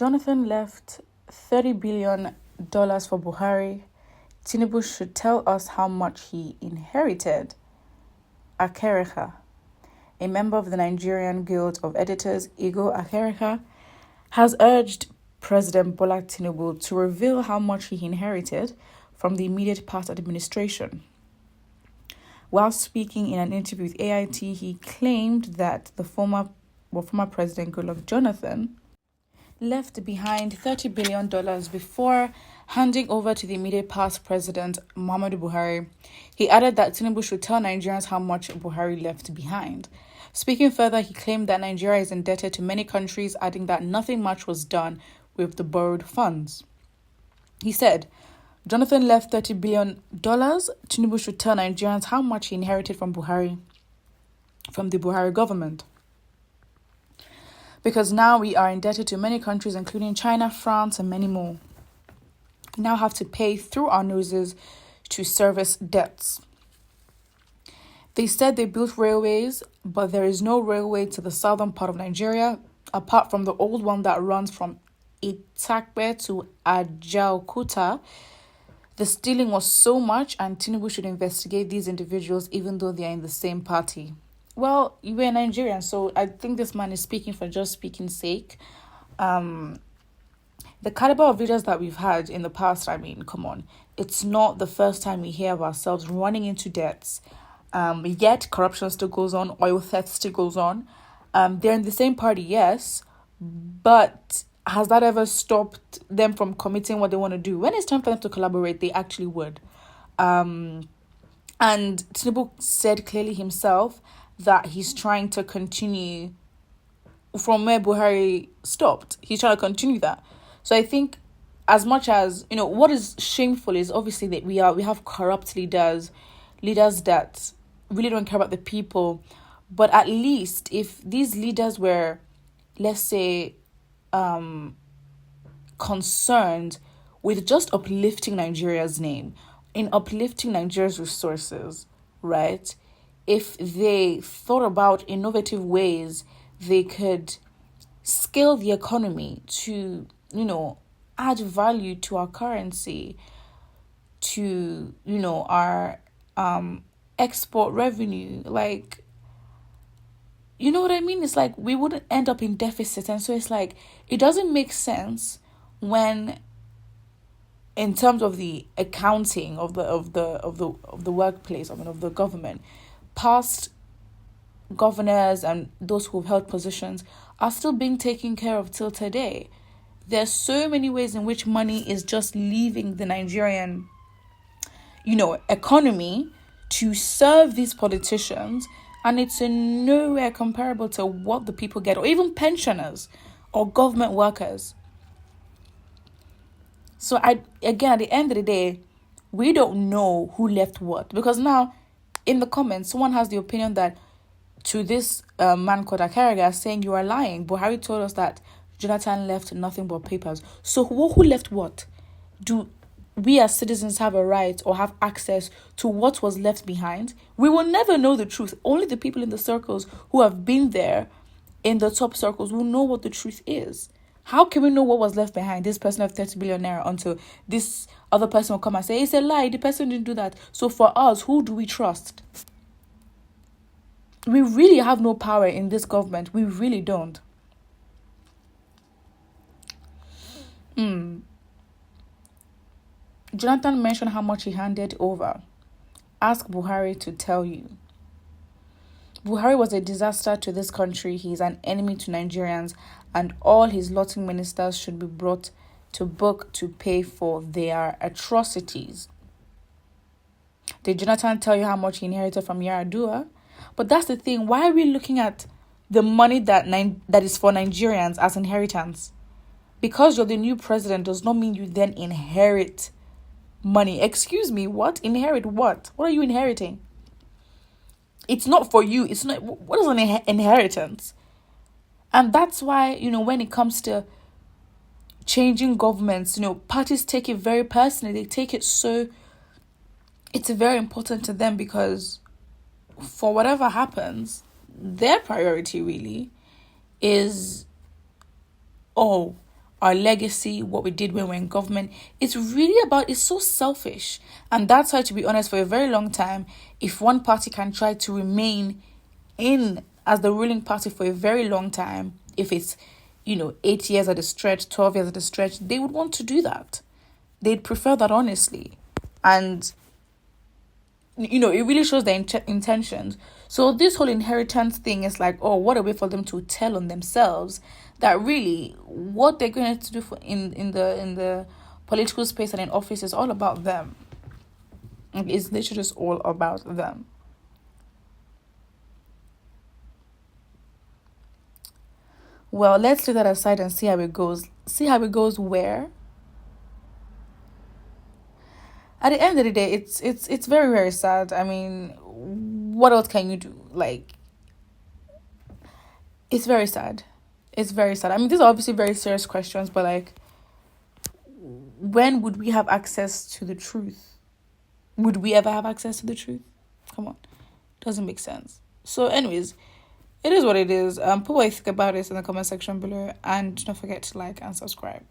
Jonathan left $30 billion for Buhari. Tinubu should tell us how much he inherited. Akereka, a member of the Nigerian Guild of Editors, Igo Akereka, has urged President Bola Tinubu to reveal how much he inherited from the immediate past administration. While speaking in an interview with AIT, he claimed that the former President Goodluck Jonathan left behind $30 billion before handing over to the immediate past President Muhammadu Buhari. He added that Tinubu should tell Nigerians how much Buhari left behind. Speaking further, he claimed that Nigeria is indebted to many countries, adding that nothing much was done with the borrowed funds. He said, Jonathan left $30 billion. Tinubu should tell Nigerians how much he inherited from the Buhari government. Because now we are indebted to many countries, including China, France, and many more. We now have to pay through our noses to service debts. They said they built railways, but there is no railway to the southern part of Nigeria, apart from the old one that runs from Itakpe to Ajaokuta. The stealing was so much, and Tinubu should investigate these individuals even though they are in the same party. Well, you were Nigerian, so I think this man is speaking for just speaking's sake. The caliber of leaders that we've had in the past, I mean, come on. It's not the first time we hear of ourselves running into debts. Yet corruption still goes on, oil theft still goes on. They're in the same party, yes, but has that ever stopped them from committing what they want to do? When it's time for them to collaborate, they actually would. And Tinubu said clearly himself that he's trying to continue from where Buhari stopped. He's trying to continue that. So I think as much as, what is shameful is obviously that we have corrupt leaders that really don't care about the people. But at least if these leaders were, let's say, concerned with just uplifting Nigeria's name, in uplifting Nigeria's resources, right? If they thought about innovative ways they could scale the economy to, add value to our currency, to, our export revenue, like, you know what I mean? It's like we wouldn't end up in deficit. And so it's like, it doesn't make sense when, in terms of the accounting of the workplace, of the government, past governors and those who've held positions are still being taken care of till today. There's so many ways in which money is just leaving the Nigerian, economy to serve these politicians, and it's in nowhere comparable to what the people get, or even pensioners or government workers. So at the end of the day, we don't know who left what, because now in the comments, someone has the opinion that to this man called Akerega saying you are lying. Buhari told us that Jonathan left nothing but papers. So who left what? Do we as citizens have a right or have access to what was left behind? We will never know the truth. Only the people in the circles who have been there, in the top circles, will know what the truth is. How can we know what was left behind? This person left 30 billion naira until this other person will come and say, it's a lie, the person didn't do that. So for us, who do we trust? We really have no power in this government. We really don't. Jonathan mentioned how much he handed over. Ask Buhari to tell you. Buhari was a disaster to this country. He is an enemy to Nigerians, and all his lotting ministers should be brought to book to pay for their atrocities. Did Jonathan tell you how much he inherited from Yaradua? But that's the thing. Why are we looking at the money that is for Nigerians as inheritance? Because you're the new president does not mean you then inherit money. Excuse me, what? Inherit what? What are you inheriting? It's not for you. It's not. What is an inheritance? And that's why, when it comes to changing governments, parties take it very personally. They take it so, it's very important to them, because for whatever happens, their priority really is, our legacy, what we did when we were in government. It's really about, it's so selfish. And that's why, to be honest, for a very long time, if one party can try to remain in as the ruling party for a very long time, if it's, 8 years at a stretch, 12 years at a stretch, they would want to do that. They'd prefer that, honestly. And, it really shows their intentions. So this whole inheritance thing is like, oh, what a way for them to tell on themselves that really what they're going to do in the political space and in office is all about them. It's literally just all about them. Well, let's leave that aside and see how it goes. See how it goes where? At the end of the day, it's very, very sad. I mean, what else can you do? Like, it's very sad. It's very sad. I mean, these are obviously very serious questions, but like, when would we have access to the truth? Would we ever have access to the truth? Come on. Doesn't make sense. So anyways, it is what it is. Put what you think about it in the comment section below, and don't forget to like and subscribe.